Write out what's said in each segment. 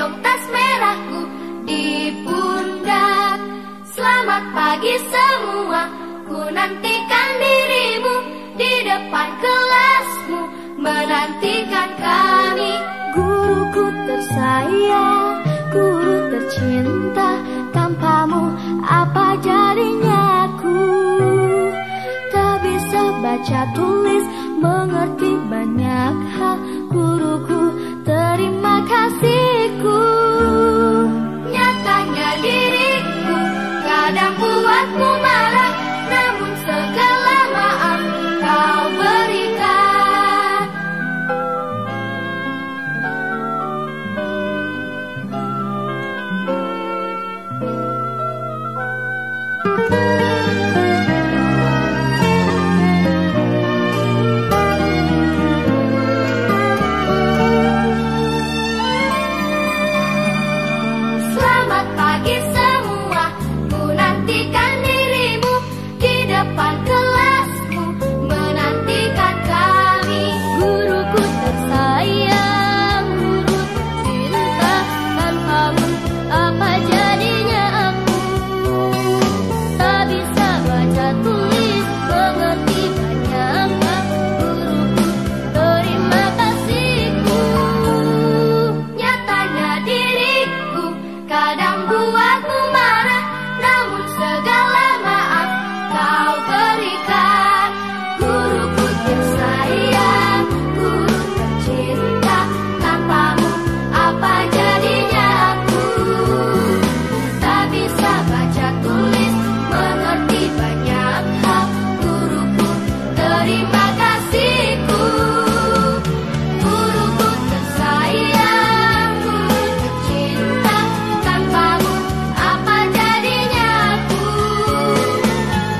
gendong tas merahku di pundak. Selamat pagi semua, ku nantikan dirimu di depan kelasmu, menantikan kami. Guruku tersayang, guru tercinta, tanpamu apa jadinya aku? Tak bisa baca tulis, mengerti banyak hal. Guruku, terima kasihku. Nyatanya diriku kadang buatmu marah, namun segala maaf kau berikan. Selamat pagi semua, ku nantikan dirimu di depan kelasmu, menantikan kami. Guruku tersayang, guru tercinta, tanpamu apa jadinya aku? Tak bisa baca tulis, mengerti banyak hal. Guruku, terima kasihku. Nyatanya diriku kadang buatmu marah, namun segala maaf kau berikan. Guruku tersayang, guru tercinta, tanpamu apa jadinya aku? Tak bisa baca tulis, mengerti banyak hal. Guruku, terima kasihku. Guruku tersayang, guru tercinta, tanpamu apa jadinya aku?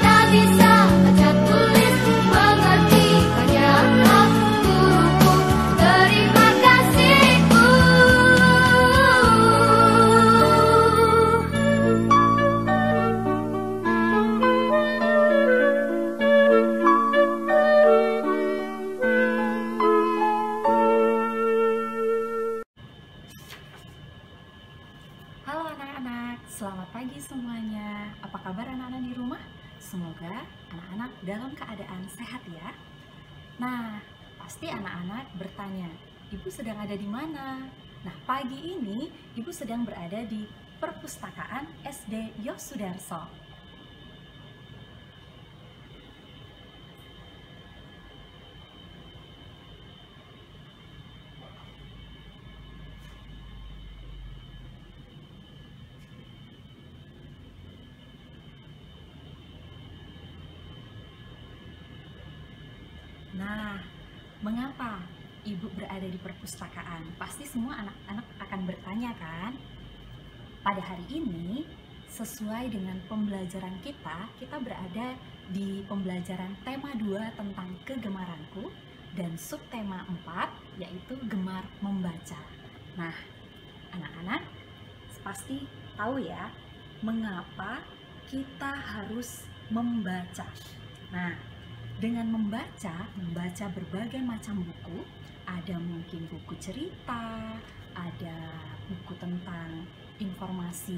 Tak bisa baca tulis, mengerti banyak hal. Guruku, terima kasihku. Halo anak-anak, selamat pagi semuanya. Apa kabar anak-anak di rumah? Semoga anak-anak dalam keadaan sehat ya. Nah, pasti anak-anak bertanya, Ibu sedang ada di mana? Nah, pagi ini Ibu sedang berada di Perpustakaan SD Yosudarso. Nah, mengapa Ibu berada di perpustakaan? Pasti semua anak-anak akan bertanya kan? Pada hari ini, sesuai dengan pembelajaran kita berada di pembelajaran tema 2 tentang kegemaranku dan subtema 4 yaitu gemar membaca. Nah, anak-anak pasti tahu ya, mengapa kita harus membaca. Nah, dengan membaca berbagai macam buku, ada mungkin buku cerita, ada buku tentang informasi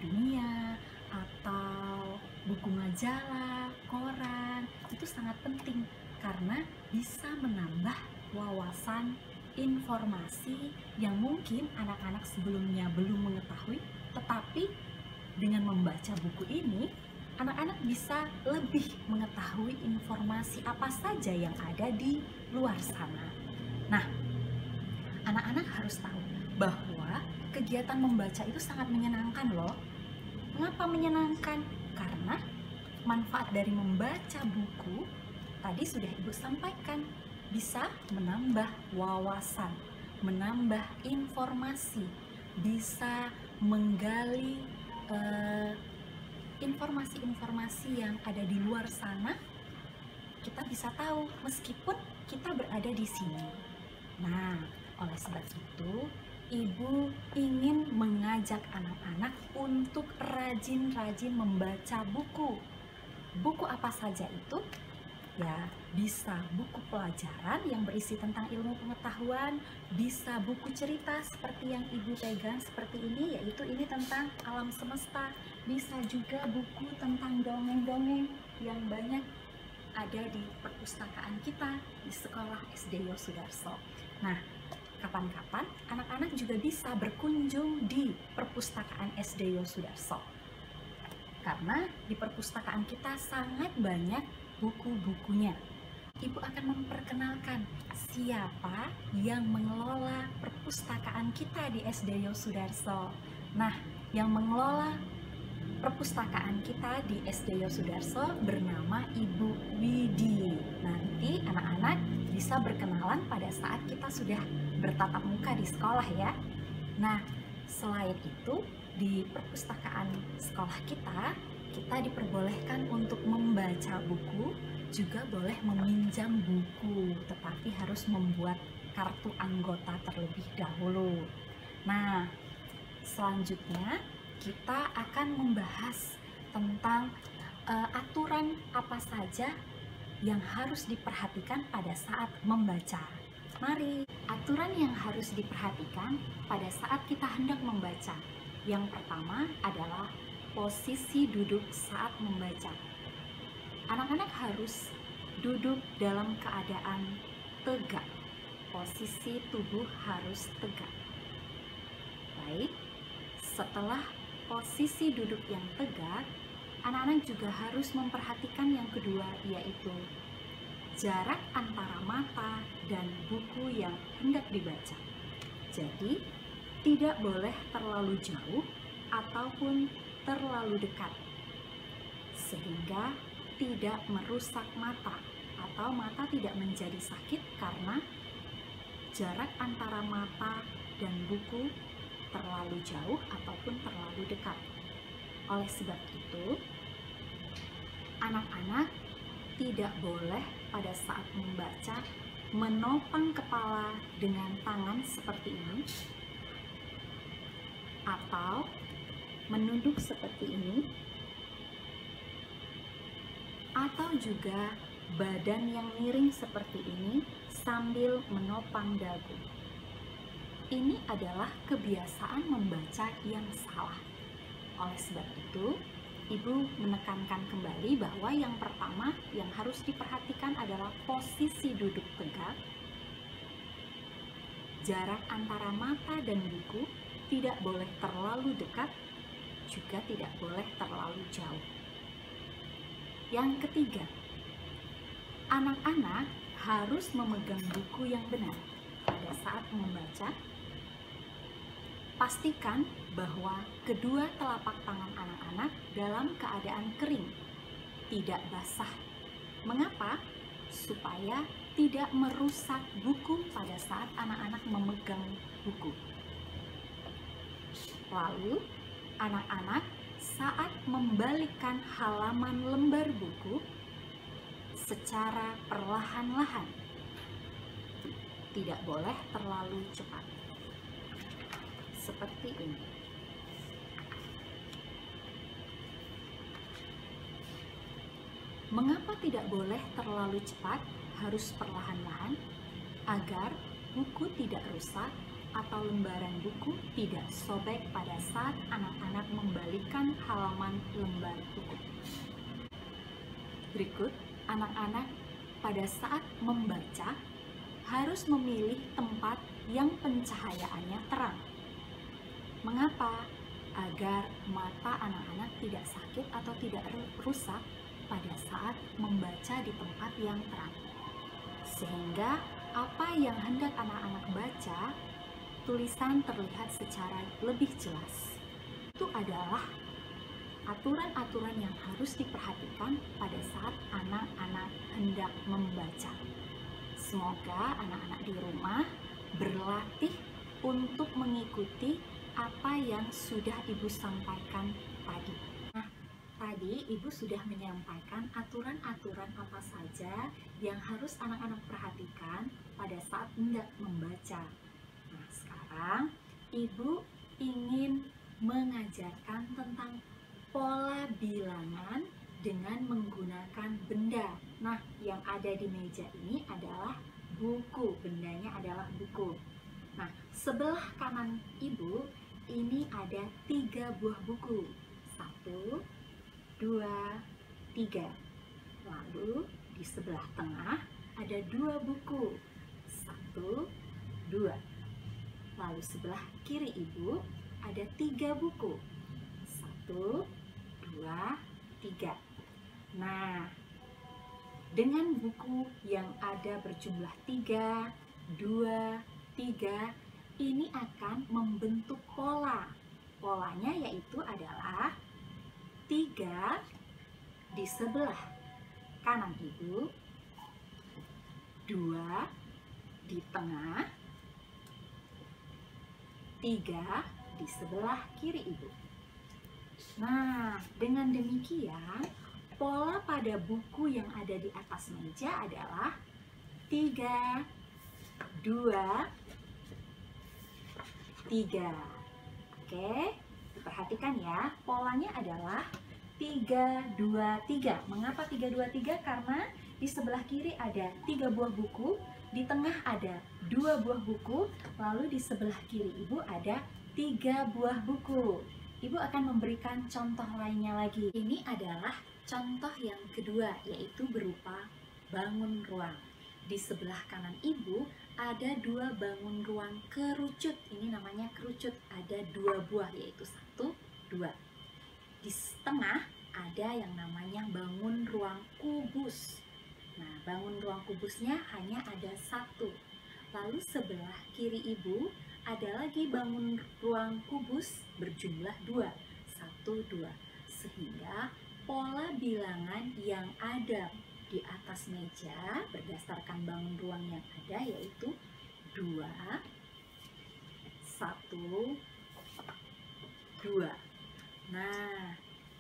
dunia, atau buku majalah, koran. Itu sangat penting karena bisa menambah wawasan informasi yang mungkin anak-anak sebelumnya belum mengetahui, tetapi dengan membaca buku ini anak-anak bisa lebih mengetahui informasi apa saja yang ada di luar sana. Nah, anak-anak harus tahu bahwa kegiatan membaca itu sangat menyenangkan loh. Mengapa menyenangkan? Karena manfaat dari membaca buku tadi sudah Ibu sampaikan, bisa menambah wawasan, menambah informasi, bisa menggali informasi-informasi yang ada di luar sana. Kita bisa tahu meskipun kita berada di sini. Nah, oleh sebab itu Ibu ingin mengajak anak-anak untuk rajin-rajin membaca buku. Buku apa saja itu? Ya, bisa buku pelajaran yang berisi tentang ilmu pengetahuan, bisa buku cerita seperti yang Ibu pegang seperti ini, yaitu ini tentang alam semesta. Bisa juga buku tentang dongeng-dongeng yang banyak ada di perpustakaan kita di sekolah SD Yosudarso. Nah, kapan-kapan anak-anak juga bisa berkunjung di perpustakaan SD Yosudarso. Karena di perpustakaan kita sangat banyak buku-bukunya. Ibu akan memperkenalkan siapa yang mengelola perpustakaan kita di SD Yosudarso. Nah, yang mengelola perpustakaan kita di SD Yosudarso bernama Ibu Widi. Nanti anak-anak bisa berkenalan pada saat kita sudah bertatap muka di sekolah ya. Nah, selain itu di perpustakaan sekolah kita diperbolehkan untuk membaca buku, juga boleh meminjam buku, tetapi harus membuat kartu anggota terlebih dahulu. Nah, selanjutnya kita akan membahas tentang aturan apa saja yang harus diperhatikan pada saat membaca. Mari, aturan yang harus diperhatikan pada saat kita hendak membaca. Yang pertama adalah posisi duduk saat membaca. Anak-anak harus duduk dalam keadaan tegak. Posisi tubuh harus tegak. Baik, setelah posisi duduk yang tegak, anak-anak juga harus memperhatikan yang kedua, yaitu jarak antara mata dan buku yang hendak dibaca. Jadi, tidak boleh terlalu jauh ataupun terlalu dekat, sehingga tidak merusak mata atau mata tidak menjadi sakit karena jarak antara mata dan buku terlalu jauh ataupun terlalu dekat. Oleh sebab itu, anak-anak tidak boleh pada saat membaca menopang kepala dengan tangan seperti ini atau menunduk seperti ini, atau juga badan yang miring seperti ini sambil menopang dagu. Ini adalah kebiasaan membaca yang salah. Oleh sebab itu, Ibu menekankan kembali bahwa yang pertama yang harus diperhatikan adalah posisi duduk tegak, jarak antara mata dan buku tidak boleh terlalu dekat, juga tidak boleh terlalu jauh. Yang ketiga, anak-anak harus memegang buku yang benar pada saat membaca. Pastikan bahwa kedua telapak tangan anak-anak dalam keadaan kering, tidak basah. Mengapa? Supaya tidak merusak buku pada saat anak-anak memegang buku. Lalu, anak-anak saat membalikkan halaman lembar buku secara perlahan-lahan, tidak boleh terlalu cepat. Seperti ini. Mengapa tidak boleh terlalu cepat, harus perlahan-lahan, agar buku tidak rusak atau lembaran buku tidak sobek pada saat anak-anak membalikkan halaman lembar buku. Berikut, anak-anak pada saat membaca harus memilih tempat yang pencahayaannya terang. Mengapa? Agar mata anak-anak tidak sakit atau tidak rusak pada saat membaca di tempat yang terang. Sehingga apa yang hendak anak-anak baca, tulisan terlihat secara lebih jelas. Itu adalah aturan-aturan yang harus diperhatikan pada saat anak-anak hendak membaca. Semoga anak-anak di rumah berlatih untuk mengikuti apa yang sudah Ibu sampaikan tadi. Nah, tadi Ibu sudah menyampaikan aturan-aturan apa saja yang harus anak-anak perhatikan pada saat hendak membaca. Nah, sekarang Ibu ingin mengajarkan tentang pola bilangan dengan menggunakan benda. Nah, yang ada di meja ini adalah buku. Bendanya adalah buku. Nah, sebelah kanan ibu ini ada 3 buah buku. 1, 2, 3. Lalu di sebelah tengah ada 2 buku. 1, 2. Lalu sebelah kiri ibu ada 3 buku. 1, 2, 3. Nah, dengan buku yang ada berjumlah 3, 2, 3, ini akan membentuk pola. Polanya yaitu adalah 3 di sebelah kanan ibu, 2 di tengah, 3 di sebelah kiri ibu. Nah, dengan demikian pola pada buku yang ada di atas meja adalah 3, 2, 3. Oke, perhatikan ya, polanya adalah 3, 2, 3. Mengapa 3, 2, 3? Karena di sebelah kiri ada 3 buah buku, di tengah ada 2 buah buku, lalu di sebelah kiri ibu ada 3 buah buku. Ibu akan memberikan contoh lainnya lagi. Ini adalah contoh yang kedua, yaitu berupa bangun ruang. Di sebelah kanan ibu ada 2 bangun ruang kerucut. Ini namanya kerucut. Ada 2 buah, yaitu 1, 2. Di tengah ada yang namanya bangun ruang kubus. Nah, bangun ruang kubusnya hanya ada 1. Lalu sebelah kiri ibu ada lagi bangun ruang kubus berjumlah 2. 1, 2. Sehingga pola bilangan yang ada di atas meja berdasarkan bangun ruang yang ada yaitu 2, 1, 2. Nah,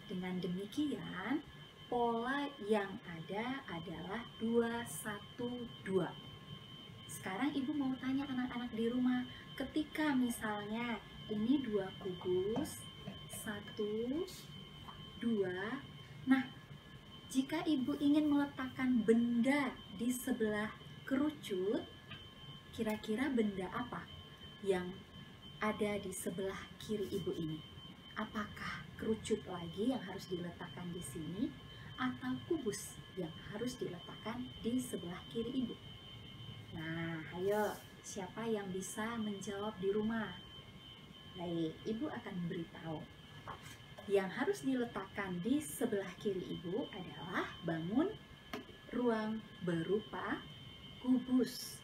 dengan demikian pola yang ada adalah 2, 1, 2. Sekarang ibu mau tanya anak-anak di rumah, ketika misalnya ini 2 kubus, 1, 2. Nah, jika ibu ingin meletakkan benda di sebelah kerucut, kira-kira benda apa yang ada di sebelah kiri ibu ini? Apakah kerucut lagi yang harus diletakkan di sini atau kubus yang harus diletakkan di sebelah kiri ibu? Nah, ayo, siapa yang bisa menjawab di rumah? Baik, ibu akan beritahu. Yang harus diletakkan di sebelah kiri ibu adalah bangun ruang berupa kubus.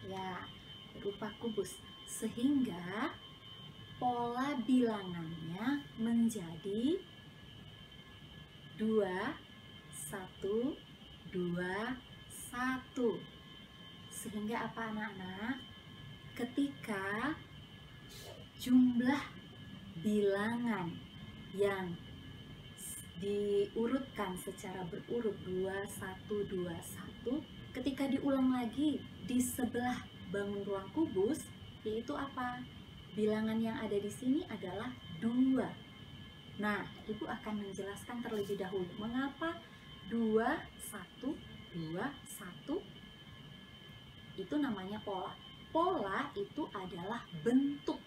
Ya, berupa kubus. Sehingga pola bilangannya menjadi 2, 1, 2, 1. Sehingga apa anak-anak? Ketika jumlah bilangan yang diurutkan secara berurut 2, 1, 2, 1, ketika diulang lagi di sebelah bangun ruang kubus, yaitu apa? Bilangan yang ada di sini adalah 2. Nah, ibu akan menjelaskan terlebih dahulu mengapa 2, 1, 2, 1 itu namanya pola. Pola itu adalah bentuk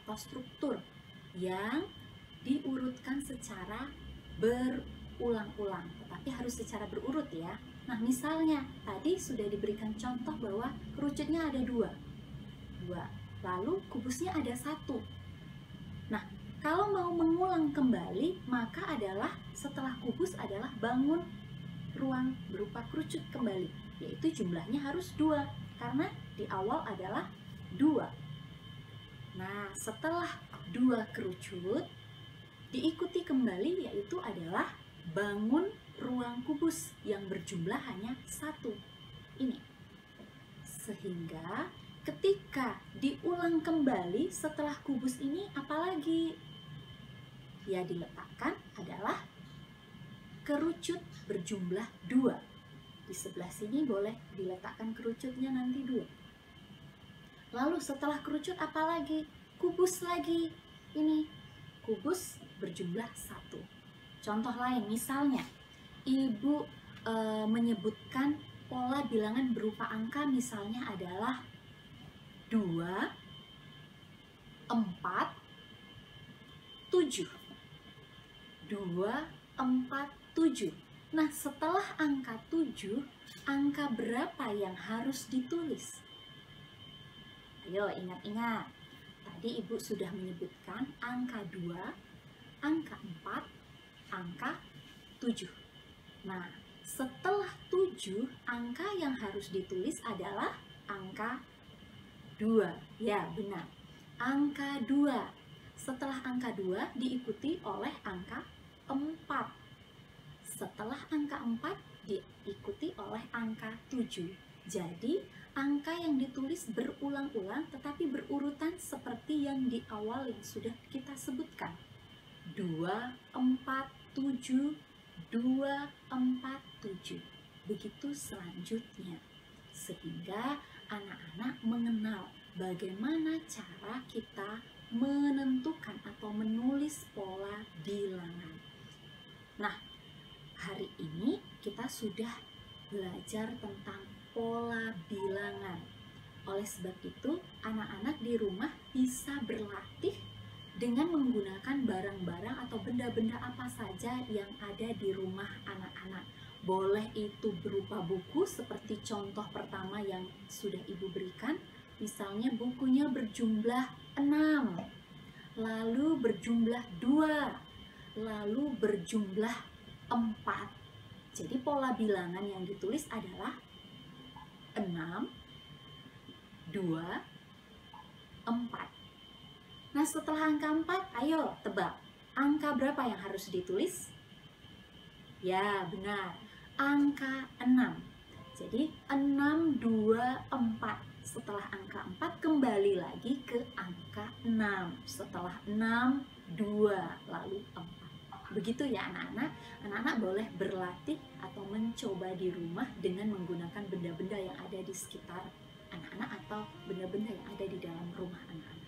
atau struktur yang diurutkan secara berulang-ulang, tetapi harus secara berurut ya. Nah, misalnya tadi sudah diberikan contoh bahwa kerucutnya ada 2, lalu kubusnya ada 1. Nah, kalau mau mengulang kembali, maka adalah setelah kubus adalah bangun ruang berupa kerucut kembali, yaitu jumlahnya harus 2, karena di awal adalah 2. Nah, setelah 2 kerucut, diikuti kembali yaitu adalah bangun ruang kubus yang berjumlah hanya 1. Ini. Sehingga ketika diulang kembali setelah kubus ini apalagi? Ya, diletakkan adalah kerucut berjumlah 2. Di sebelah sini boleh diletakkan kerucutnya nanti 2. Lalu setelah kerucut apalagi? Kubus lagi. Ini kubus berjumlah 1. Contoh lain, misalnya Ibu menyebutkan pola bilangan berupa angka, misalnya adalah 2, 4, 7. 2, 4, 7. Nah, setelah angka 7, angka berapa yang harus ditulis? Ayo ingat-ingat. Tadi Ibu sudah menyebutkan angka 2, angka 4, angka 7. Nah, setelah 7, angka yang harus ditulis adalah angka 2. Ya, benar. Angka 2. Setelah angka 2 diikuti oleh angka 4. Setelah angka 4 diikuti oleh angka 7. Jadi, angka yang ditulis berulang-ulang tetapi berurutan seperti yang di awal yang sudah kita sebutkan. 2, 4, 7, 2, 4, 7. Begitu selanjutnya. Sehingga anak-anak mengenal bagaimana cara kita menentukan atau menulis pola bilangan. Nah, hari ini kita sudah belajar tentang pola bilangan. Oleh sebab itu, anak-anak di rumah bisa berlatih dengan menggunakan barang-barang atau benda-benda apa saja yang ada di rumah anak-anak. Boleh itu berupa buku seperti contoh pertama yang sudah Ibu berikan. Misalnya bukunya berjumlah 6, lalu berjumlah 2, lalu berjumlah 4. Jadi pola bilangan yang ditulis adalah 6, 2, 4. Nah, setelah angka 4, ayo tebak. Angka berapa yang harus ditulis? Ya, benar. Angka 6. Jadi 6, 2, 4. Setelah angka 4 kembali lagi ke angka 6. Setelah 6, 2, lalu 4. Begitu ya anak-anak. Anak-anak boleh berlatih atau mencoba di rumah dengan menggunakan benda-benda yang ada di sekitar anak-anak atau benda-benda yang ada di dalam rumah anak-anak.